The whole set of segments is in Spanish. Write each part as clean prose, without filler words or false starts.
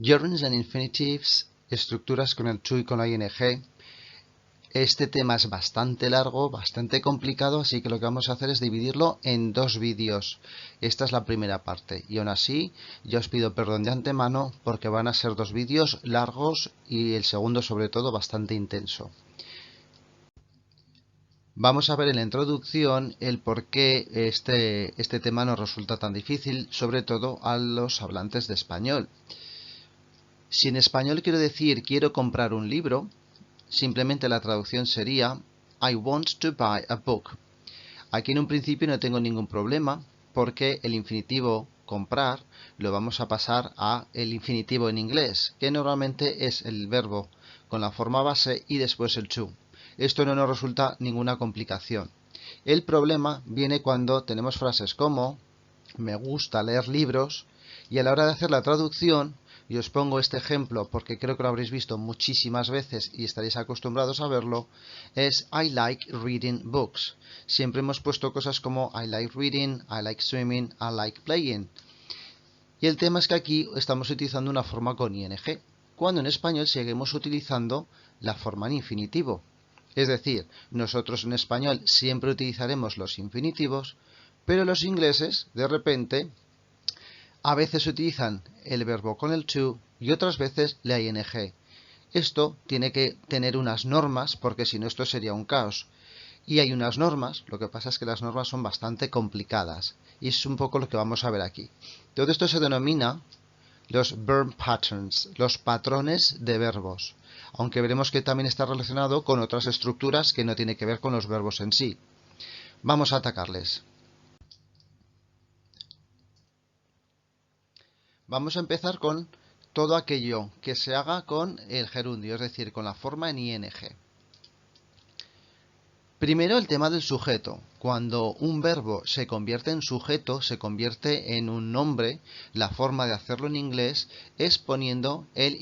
Gerunds and Infinitives, estructuras con el to y con la ing. Este tema es bastante largo, bastante complicado, así que lo que vamos a hacer es dividirlo en dos vídeos. Esta es la primera parte y aún así ya os pido perdón de antemano porque van a ser dos vídeos largos y el segundo sobre todo bastante intenso. Vamos a ver en la introducción el por qué este tema nos resulta tan difícil, sobre todo a los hablantes de español. Si en español quiero decir quiero comprar un libro, simplemente la traducción sería I want to buy a book. Aquí en un principio no tengo ningún problema porque el infinitivo comprar lo vamos a pasar a el infinitivo en inglés, que normalmente es el verbo con la forma base y después el to. Esto no nos resulta ninguna complicación. El problema viene cuando tenemos frases como me gusta leer libros y a la hora de hacer la traducción, y os pongo este ejemplo porque creo que lo habréis visto muchísimas veces y estaréis acostumbrados a verlo, es I like reading books. Siempre hemos puesto cosas como I like reading, I like swimming, I like playing. Y el tema es que aquí estamos utilizando una forma con ing, cuando en español seguimos utilizando la forma en infinitivo. Es decir, nosotros en español siempre utilizaremos los infinitivos, pero los ingleses, de repente, a veces utilizan el verbo con el to y otras veces la ing. Esto tiene que tener unas normas, porque si no esto sería un caos. Y hay unas normas, lo que pasa es que las normas son bastante complicadas. Y es un poco lo que vamos a ver aquí. Todo esto se denomina los verb patterns, los patrones de verbos. Aunque veremos que también está relacionado con otras estructuras que no tiene que ver con los verbos en sí. Vamos a atacarles. Vamos a empezar con todo aquello que se haga con el gerundio, es decir, con la forma en ing. Primero el tema del sujeto. Cuando un verbo se convierte en sujeto, se convierte en un nombre, la forma de hacerlo en inglés es poniendo el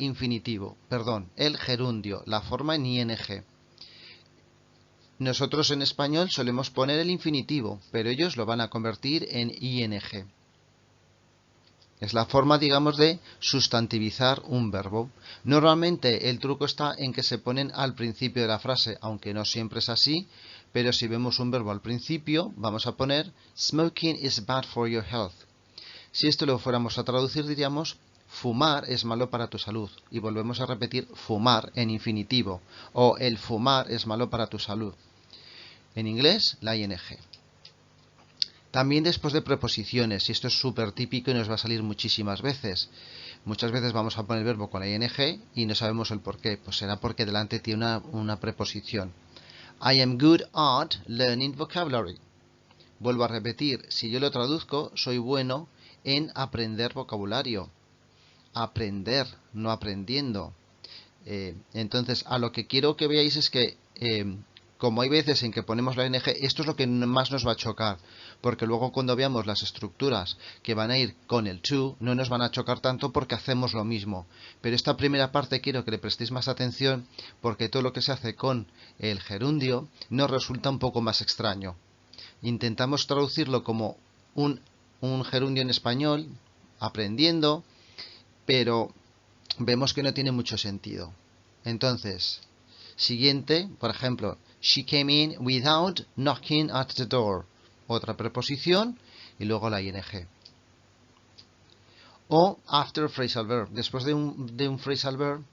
el gerundio, la forma en ing. Nosotros en español solemos poner el infinitivo, pero ellos lo van a convertir en ing. Es la forma, digamos, de sustantivizar un verbo. Normalmente el truco está en que se ponen al principio de la frase, aunque no siempre es así, pero si vemos un verbo al principio, vamos a poner Smoking is bad for your health. Si esto lo fuéramos a traducir, diríamos fumar es malo para tu salud. Y volvemos a repetir fumar en infinitivo. O el fumar es malo para tu salud. En inglés, la ing. También después de preposiciones, y esto es súper típico y nos va a salir muchísimas veces. Muchas veces vamos a poner el verbo con la ing y no sabemos el por qué. Pues será porque delante tiene una preposición. I am good at learning vocabulary. Vuelvo a repetir, si yo lo traduzco, soy bueno en aprender vocabulario. Aprender, no aprendiendo. Entonces, a lo que quiero que veáis es que como hay veces en que ponemos la ing, esto es lo que más nos va a chocar, porque luego cuando veamos las estructuras que van a ir con el to, no nos van a chocar tanto porque hacemos lo mismo. Pero esta primera parte quiero que le prestéis más atención, porque todo lo que se hace con el gerundio nos resulta un poco más extraño. Intentamos traducirlo como un gerundio en español, aprendiendo, pero vemos que no tiene mucho sentido. Entonces, siguiente, por ejemplo, she came in without knocking at the door. Otra preposición y luego la ing. O after phrasal verb. Después de un phrasal verb,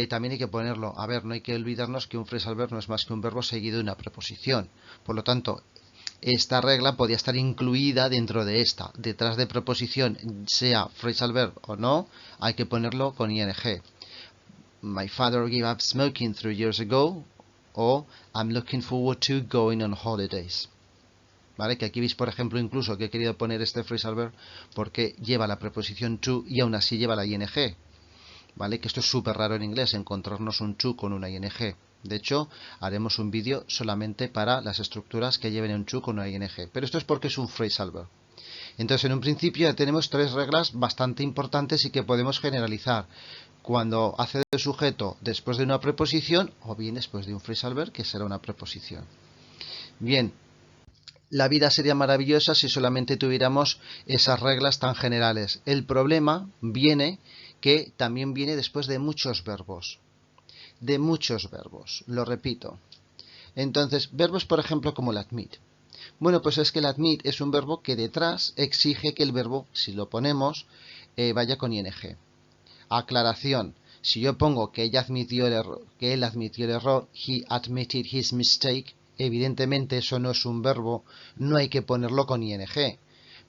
también hay que ponerlo. A ver, no hay que olvidarnos que un phrasal verb no es más que un verbo seguido de una preposición. Por lo tanto, esta regla podía estar incluida dentro de esta. Detrás de preposición, sea phrasal verb o no, hay que ponerlo con ing. My father gave up smoking 3 years ago. O I'm looking forward to going on holidays. ¿Vale? Que aquí veis, por ejemplo, incluso que he querido poner este phrasal verb porque lleva la preposición to y aún así lleva la ing. ¿Vale? Que esto es súper raro en inglés, encontrarnos un to con una ing. De hecho, haremos un vídeo solamente para las estructuras que lleven un to con una ing. Pero esto es porque es un phrasal verb. Entonces, en un principio ya tenemos tres reglas bastante importantes y que podemos generalizar. Cuando hace de sujeto después de una preposición o bien después de un phrasal verb, que será una preposición. Bien, la vida sería maravillosa si solamente tuviéramos esas reglas tan generales. El problema viene que también viene después de muchos verbos. De muchos verbos, lo repito. Entonces, verbos por ejemplo como el admit. Bueno, pues es que el admit es un verbo que detrás exige que el verbo, si lo ponemos, vaya con ing. Aclaración. Si yo pongo que él admitió el error, he admitted his mistake, evidentemente eso no es un verbo, no hay que ponerlo con ing.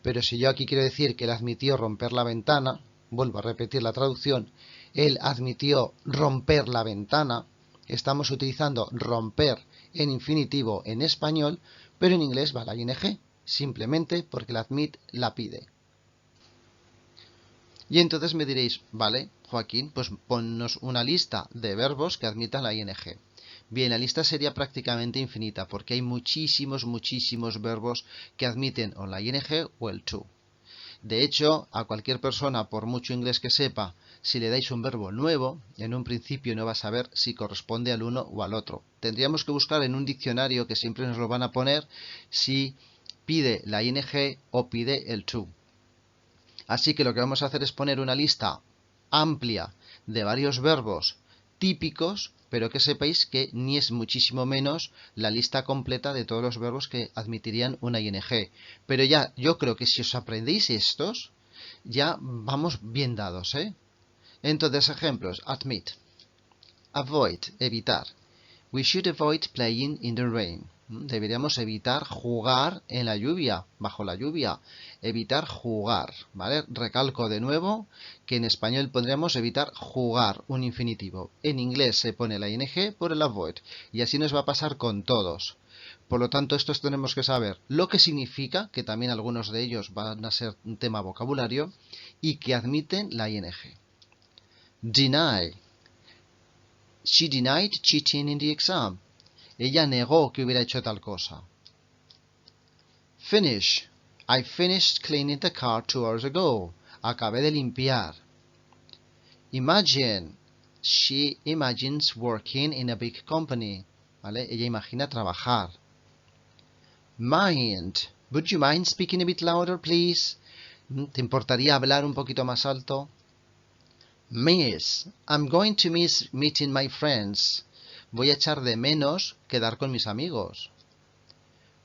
Pero si yo aquí quiero decir que él admitió romper la ventana, vuelvo a repetir la traducción, él admitió romper la ventana, estamos utilizando romper en infinitivo en español, pero en inglés va la ing, simplemente porque el admit la pide. Y entonces me diréis, vale, Joaquín, pues ponnos una lista de verbos que admitan la ing. Bien, la lista sería prácticamente infinita, porque hay muchísimos verbos que admiten o la ing o el to. De hecho, a cualquier persona, por mucho inglés que sepa, si le dais un verbo nuevo, en un principio no va a saber si corresponde al uno o al otro. Tendríamos que buscar en un diccionario, que siempre nos lo van a poner, si pide la ing o pide el to. Así que lo que vamos a hacer es poner una lista amplia de varios verbos típicos, pero que sepáis que ni es muchísimo menos la lista completa de todos los verbos que admitirían una ing. Pero ya, yo creo que si os aprendéis estos, ya vamos bien dados, ¿eh? Entonces, ejemplos. Admit. Avoid, evitar. We should avoid playing in the rain. Deberíamos evitar jugar en la lluvia, bajo la lluvia. Evitar jugar, ¿vale? Recalco de nuevo que en español pondremos evitar jugar, un infinitivo. En inglés se pone la ing por el avoid. Y así nos va a pasar con todos. Por lo tanto, estos tenemos que saber lo que significa, que también algunos de ellos van a ser un tema vocabulario, y que admiten la ing. Deny. She denied cheating in the exam. Ella negó que hubiera hecho tal cosa. Finish. I finished cleaning the car 2 hours ago. Acabé de limpiar. Imagine. She imagines working in a big company. ¿Vale? Ella imagina trabajar. Mind. Would you mind speaking a bit louder, please? ¿Te importaría hablar un poquito más alto? Miss. I'm going to miss meeting my friends. Voy a echar de menos quedar con mis amigos.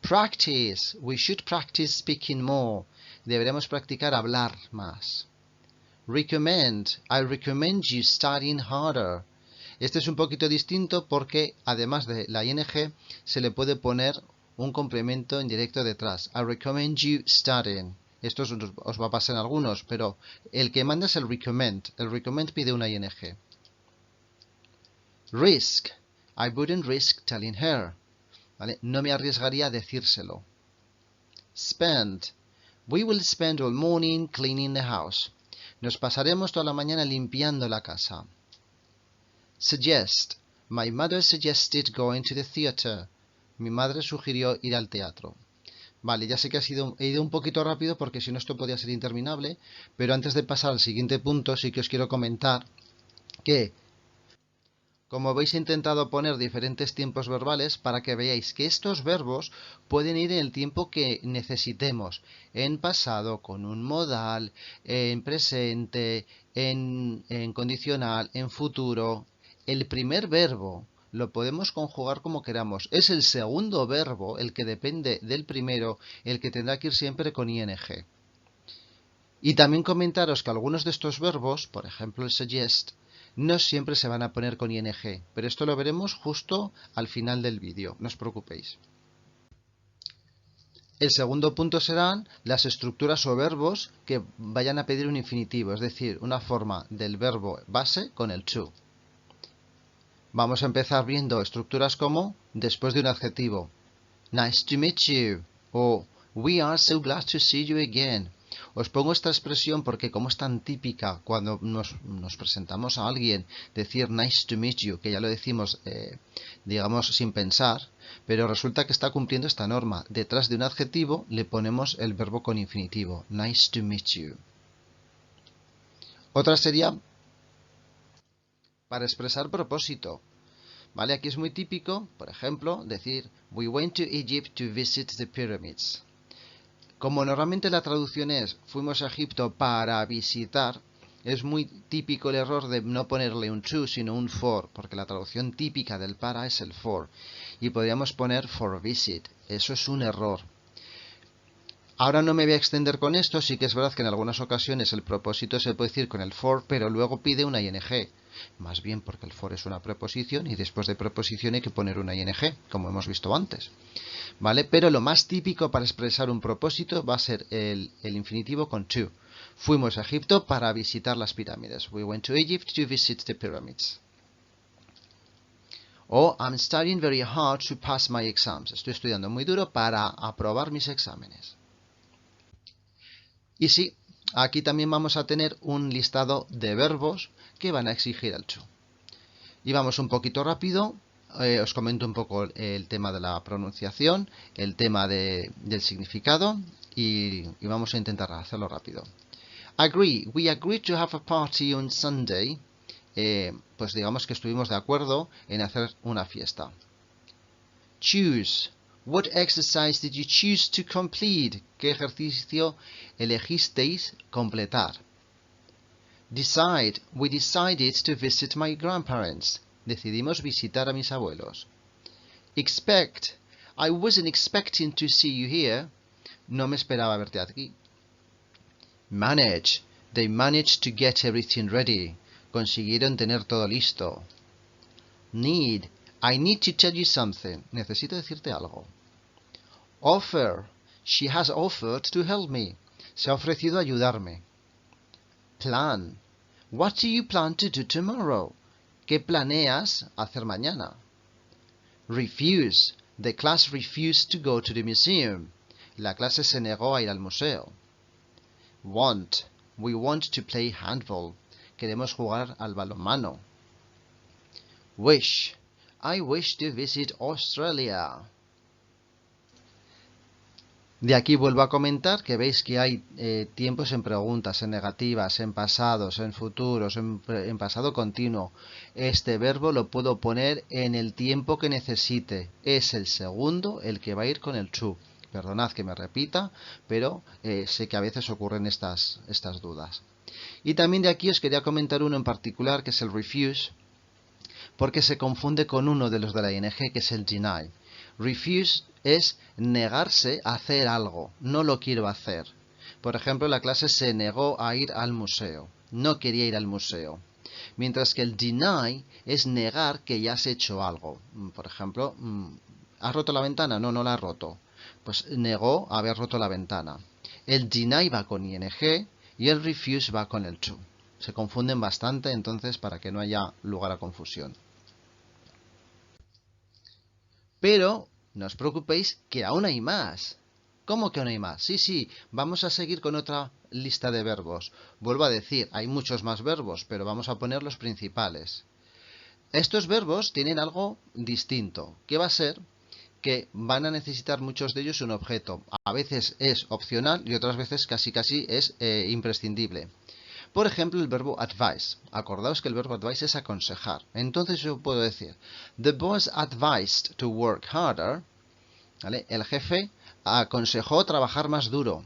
Practice. We should practice speaking more. Deberemos practicar hablar más. Recommend. I recommend you studying harder. Este es un poquito distinto porque además de la ing se le puede poner un complemento indirecto detrás. I recommend you studying. Esto os va a pasar en algunos, pero el que manda es el recommend. El recommend pide una ing. Risk. I wouldn't risk telling her. ¿Vale? No me arriesgaría a decírselo. Spend. We will spend all morning cleaning the house. Nos pasaremos toda la mañana limpiando la casa. Suggest. My mother suggested going to the theater. Mi madre sugirió ir al teatro. Vale, ya sé que he ido un poquito rápido porque si no esto podría ser interminable, pero antes de pasar al siguiente punto sí que os quiero comentar que, como veis, he intentado poner diferentes tiempos verbales para que veáis que estos verbos pueden ir en el tiempo que necesitemos. En pasado, con un modal, en presente, en condicional, en futuro. El primer verbo lo podemos conjugar como queramos. Es el segundo verbo, el que depende del primero, el que tendrá que ir siempre con ing. Y también comentaros que algunos de estos verbos, por ejemplo el suggest, no siempre se van a poner con ing, pero esto lo veremos justo al final del vídeo, no os preocupéis. El segundo punto serán las estructuras o verbos que vayan a pedir un infinitivo, es decir, una forma del verbo base con el to. Vamos a empezar viendo estructuras como después de un adjetivo. Nice to meet you. O we are so glad to see you again. Os pongo esta expresión porque como es tan típica cuando nos presentamos a alguien, decir nice to meet you, que ya lo decimos, digamos, sin pensar, pero resulta que está cumpliendo esta norma. Detrás de un adjetivo le ponemos el verbo con infinitivo. Nice to meet you. Otra sería para expresar propósito. ¿Vale? Aquí es muy típico, por ejemplo, decir we went to Egypt to visit the pyramids. Como normalmente la traducción es fuimos a Egipto para visitar, Es muy típico el error de no ponerle un to, sino un for, porque la traducción típica del para es el for. Y podríamos poner for visit. Eso es un error. Ahora no me voy a extender con esto, sí que es verdad que en algunas ocasiones el propósito se puede decir con el for, pero luego pide una ing. Más bien porque el for es una preposición y después de preposición hay que poner una ing, como hemos visto antes. ¿Vale? Pero lo más típico para expresar un propósito va a ser el infinitivo con to. Fuimos a Egipto para visitar las pirámides. We went to Egypt to visit the pyramids. O I'm studying very hard to pass my exams. Estoy estudiando muy duro para aprobar mis exámenes. Y sí, aquí también vamos a tener un listado de verbos que van a exigir el to. Y vamos un poquito rápido. Os comento un poco el tema de la pronunciación, el tema del significado y vamos a intentar hacerlo rápido. Agree. We agreed to have a party on Sunday. Pues digamos que estuvimos de acuerdo en hacer una fiesta. Choose. What exercise did you choose to complete? ¿Qué ejercicio elegisteis completar? Decide. We decided to visit my grandparents. Decidimos visitar a mis abuelos. Expect. I wasn't expecting to see you here. No me esperaba verte aquí. Manage. They managed to get everything ready. Consiguieron tener todo listo. Need. I need to tell you something. Necesito decirte algo. Offer. She has offered to help me. Se ha ofrecido a ayudarme. Plan. What do you plan to do tomorrow? ¿Qué planeas hacer mañana? Refuse. The class refused to go to the museum. La clase se negó a ir al museo. Want. We want to play handball. Queremos jugar al balonmano. Wish. I wish to visit Australia. De aquí vuelvo a comentar que veis que hay tiempos en preguntas, en negativas, en pasados, en futuros, en pasado continuo. Este verbo lo puedo poner en el tiempo que necesite. Es el segundo el que va a ir con el to. Perdonad que me repita, pero sé que a veces ocurren estas dudas. Y también de aquí os quería comentar uno en particular, que es el refuse, porque se confunde con uno de los de la ing, que es el deny. Refuse es negarse a hacer algo, no lo quiero hacer. Por ejemplo, la clase se negó a ir al museo, no quería ir al museo. Mientras que el deny es negar que ya has hecho algo. Por ejemplo, ¿has roto la ventana? No, no la has roto. Pues negó haber roto la ventana. El deny va con ing y el refuse va con el to. Se confunden bastante, entonces, para que no haya lugar a confusión. Pero no os preocupéis que aún hay más. ¿Cómo que aún hay más? Sí, vamos a seguir con otra lista de verbos. Vuelvo a decir, hay muchos más verbos, pero vamos a poner los principales. Estos verbos tienen algo distinto, que va a ser que van a necesitar muchos de ellos un objeto. A veces es opcional y otras veces casi es imprescindible. Por ejemplo, el verbo advise. Acordaos que el verbo advise es aconsejar. Entonces yo puedo decir, the boss advised to work harder. ¿Vale? El jefe aconsejó trabajar más duro.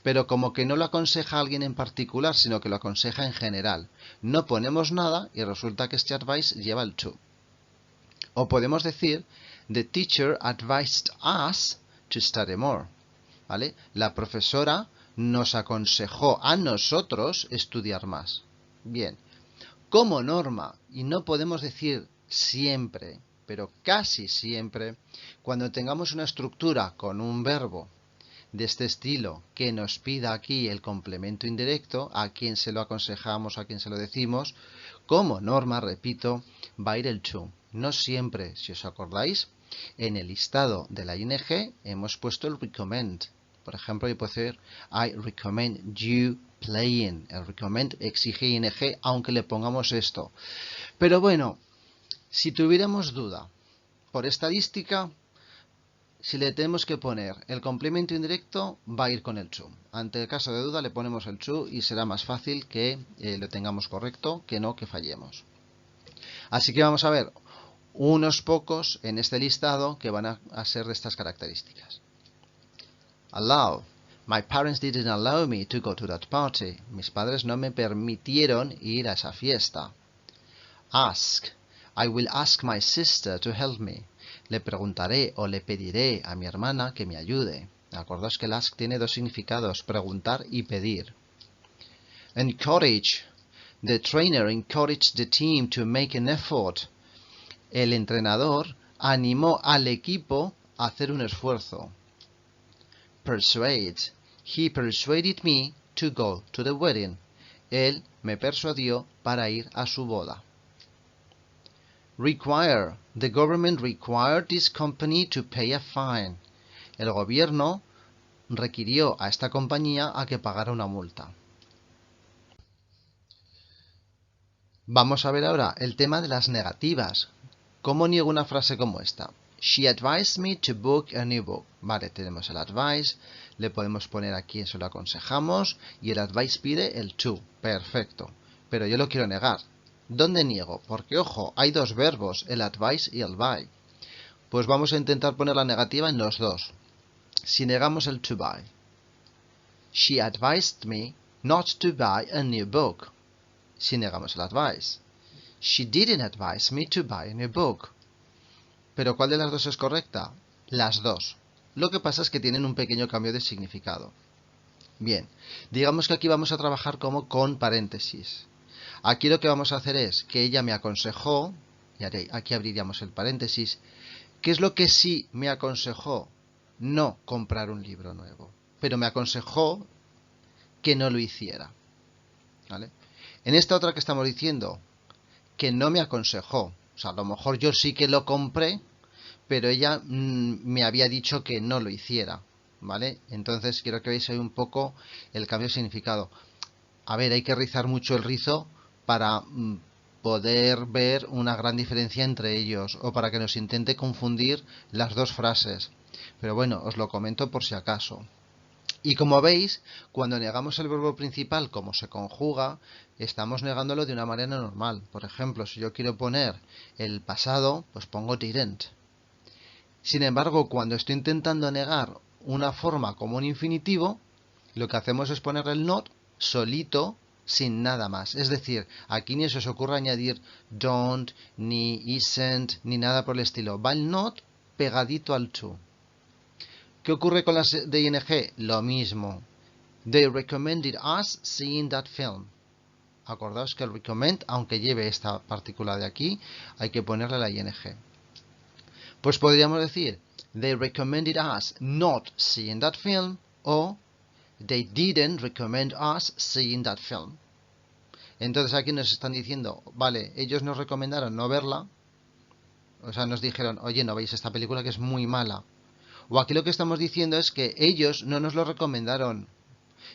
Pero como que no lo aconseja a alguien en particular, sino que lo aconseja en general. No ponemos nada y resulta que este advice lleva el to. O podemos decir, the teacher advised us to study more. ¿Vale? La profesora nos aconsejó a nosotros estudiar más. Bien, como norma, y no podemos decir siempre, pero casi siempre, cuando tengamos una estructura con un verbo de este estilo que nos pida aquí el complemento indirecto, a quien se lo aconsejamos, a quien se lo decimos, como norma, repito, va a ir el to. No siempre, si os acordáis, en el listado de la ing hemos puesto el recommend. Por ejemplo, yo puedo decir, I recommend you playing. El recommend exige ing, aunque le pongamos esto. Pero bueno, si tuviéramos duda, por estadística, si le tenemos que poner el complemento indirecto, va a ir con el to. Ante el caso de duda, le ponemos el to y será más fácil que lo tengamos correcto, que no que fallemos. Así que vamos a ver unos pocos en este listado que van a ser de estas características. Allow. My parents didn't allow me to go to that party. Mis padres no me permitieron ir a esa fiesta. Ask. I will ask my sister to help me. Le preguntaré o le pediré a mi hermana que me ayude. Acordaos que el ask tiene dos significados, preguntar y pedir. Encourage. The trainer encouraged the team to make an effort. El entrenador animó al equipo a hacer un esfuerzo. Persuade. He persuaded me to go to the wedding. Él me persuadió para ir a su boda. Require. The government required this company to pay a fine. El gobierno requirió a esta compañía a que pagara una multa. Vamos a ver ahora el tema de las negativas. ¿Cómo niego una frase como esta? She advised me to book a new book. Vale, tenemos el advice, le podemos poner aquí eso lo aconsejamos y el advice pide el to. Perfecto. Pero yo lo quiero negar. ¿Dónde niego? Porque, ojo, hay dos verbos, el advice y el buy. Pues vamos a intentar poner la negativa en los dos. Si negamos el to buy. She advised me not to buy a new book. Si negamos el advice. She didn't advise me to buy a new book. ¿Pero cuál de las dos es correcta? Las dos. Lo que pasa es que tienen un pequeño cambio de significado. Bien, digamos que aquí vamos a trabajar como con paréntesis. Aquí lo que vamos a hacer es que ella me aconsejó, y aquí abriríamos el paréntesis, ¿qué es lo que sí me aconsejó? No comprar un libro nuevo, pero me aconsejó que no lo hiciera. ¿Vale? En esta otra que estamos diciendo, que no me aconsejó, o sea, a lo mejor yo sí que lo compré, pero ella me había dicho que no lo hiciera, ¿vale? Entonces quiero que veáis ahí un poco el cambio de significado. A ver, hay que rizar mucho el rizo para poder ver una gran diferencia entre ellos o para que nos intente confundir las dos frases. Pero bueno, os lo comento por si acaso. Y como veis, cuando negamos el verbo principal como se conjuga, estamos negándolo de una manera normal. Por ejemplo, si yo quiero poner el pasado, pues pongo didn't. Sin embargo, cuando estoy intentando negar una forma como un infinitivo, lo que hacemos es poner el not solito, sin nada más. Es decir, aquí ni se os ocurre añadir don't, ni isn't, ni nada por el estilo. Va el not pegadito al to. ¿Qué ocurre con las de ing? Lo mismo. They recommended us seeing that film. Acordaos que el recommend, aunque lleve esta partícula de aquí, hay que ponerle la ing. Pues podríamos decir, they recommended us not seeing that film, o they didn't recommend us seeing that film. Entonces aquí nos están diciendo, vale, ellos nos recomendaron no verla, o sea, nos dijeron, oye, no veis esta película que es muy mala. O aquí lo que estamos diciendo es que ellos no nos lo recomendaron.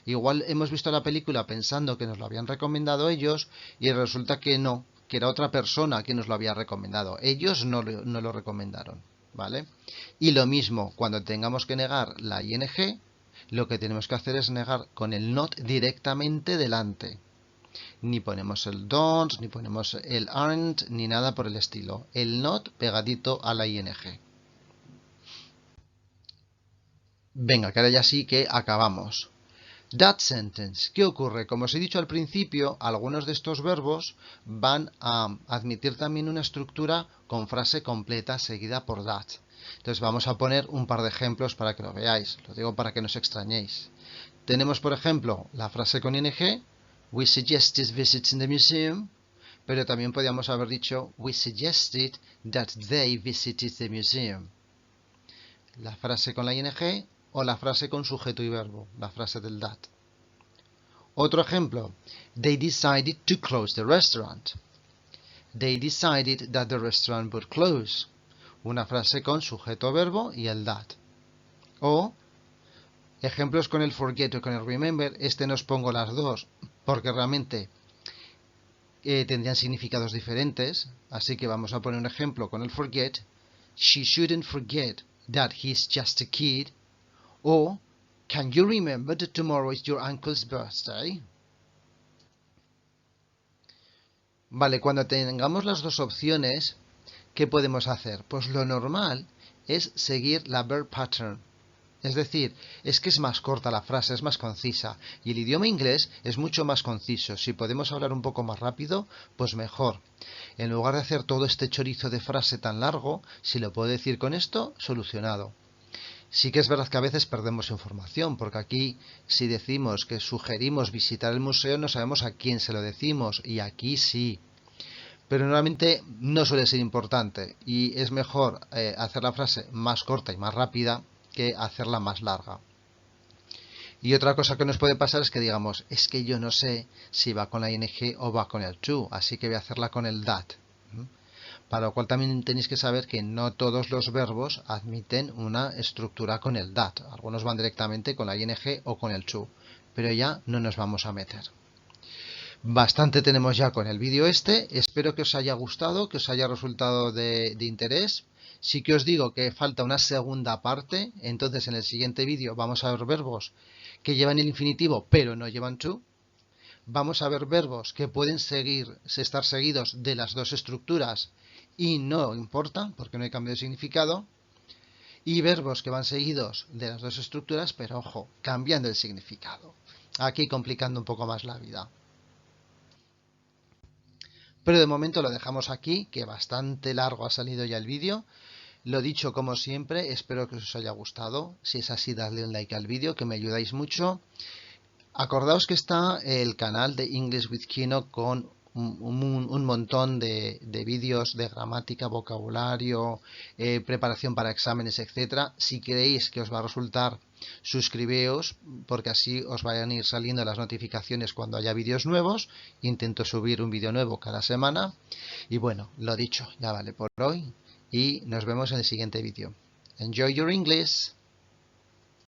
Igual hemos visto la película pensando que nos lo habían recomendado ellos y resulta que no, que era otra persona quien nos lo había recomendado. Ellos no lo recomendaron, ¿vale? Y lo mismo, cuando tengamos que negar la ing, lo que tenemos que hacer es negar con el not directamente delante. Ni ponemos el don't, ni ponemos el aren't, ni nada por el estilo. El not pegadito a la ing. Venga, que ahora ya sí que acabamos. That sentence. ¿Qué ocurre? Como os he dicho al principio, algunos de estos verbos van a admitir también una estructura con frase completa seguida por that. Entonces vamos a poner un par de ejemplos para que lo veáis. Lo digo para que no os extrañéis. Tenemos, por ejemplo, la frase con ing. We suggested visits in the museum. Pero también podríamos haber dicho we suggested that they visited the museum. La frase con la ing o la frase con sujeto y verbo, la frase del that. Otro ejemplo, they decided to close the restaurant. They decided that the restaurant would close. Una frase con sujeto, verbo y el that. O ejemplos con el forget o con el remember, nos pongo las dos, porque realmente tendrían significados diferentes, así que vamos a poner un ejemplo con el forget. She shouldn't forget that he's just a kid. O, can you remember that tomorrow is your uncle's birthday? Vale, cuando tengamos las dos opciones, ¿qué podemos hacer? Pues lo normal es seguir la verb pattern. Es decir, es que es más corta la frase, es más concisa. Y el idioma inglés es mucho más conciso. Si podemos hablar un poco más rápido, pues mejor. En lugar de hacer todo este chorizo de frase tan largo, si lo puedo decir con esto, solucionado. Sí que es verdad que a veces perdemos información, porque aquí si decimos que sugerimos visitar el museo no sabemos a quién se lo decimos, y aquí sí. Pero normalmente no suele ser importante y es mejor hacer la frase más corta y más rápida que hacerla más larga. Y otra cosa que nos puede pasar es que digamos, es que yo no sé si va con la ing o va con el to, así que voy a hacerla con el that. Para lo cual también tenéis que saber que no todos los verbos admiten una estructura con el that. Algunos van directamente con la ing o con el to, pero ya no nos vamos a meter. Bastante tenemos ya con el vídeo este. Espero que os haya gustado, que os haya resultado de interés. Sí que os digo que falta una segunda parte, entonces en el siguiente vídeo vamos a ver verbos que llevan el infinitivo pero no llevan to. Vamos a ver verbos que pueden estar seguidos de las dos estructuras y no importa porque no hay cambio de significado. Y verbos que van seguidos de las dos estructuras, pero ojo, cambiando el significado. Aquí complicando un poco más la vida. Pero de momento lo dejamos aquí, que bastante largo ha salido ya el vídeo. Lo dicho, como siempre, espero que os haya gustado. Si es así, dadle un like al vídeo, que me ayudáis mucho. Acordaos que está el canal de English with Kino con un montón de vídeos de gramática, vocabulario, preparación para exámenes, etcétera. Si creéis que os va a resultar, suscribíos, porque así os vayan a ir saliendo las notificaciones cuando haya vídeos nuevos. Intento subir un vídeo nuevo cada semana. Y bueno, lo dicho, ya vale por hoy. Y nos vemos en el siguiente vídeo. Enjoy your English!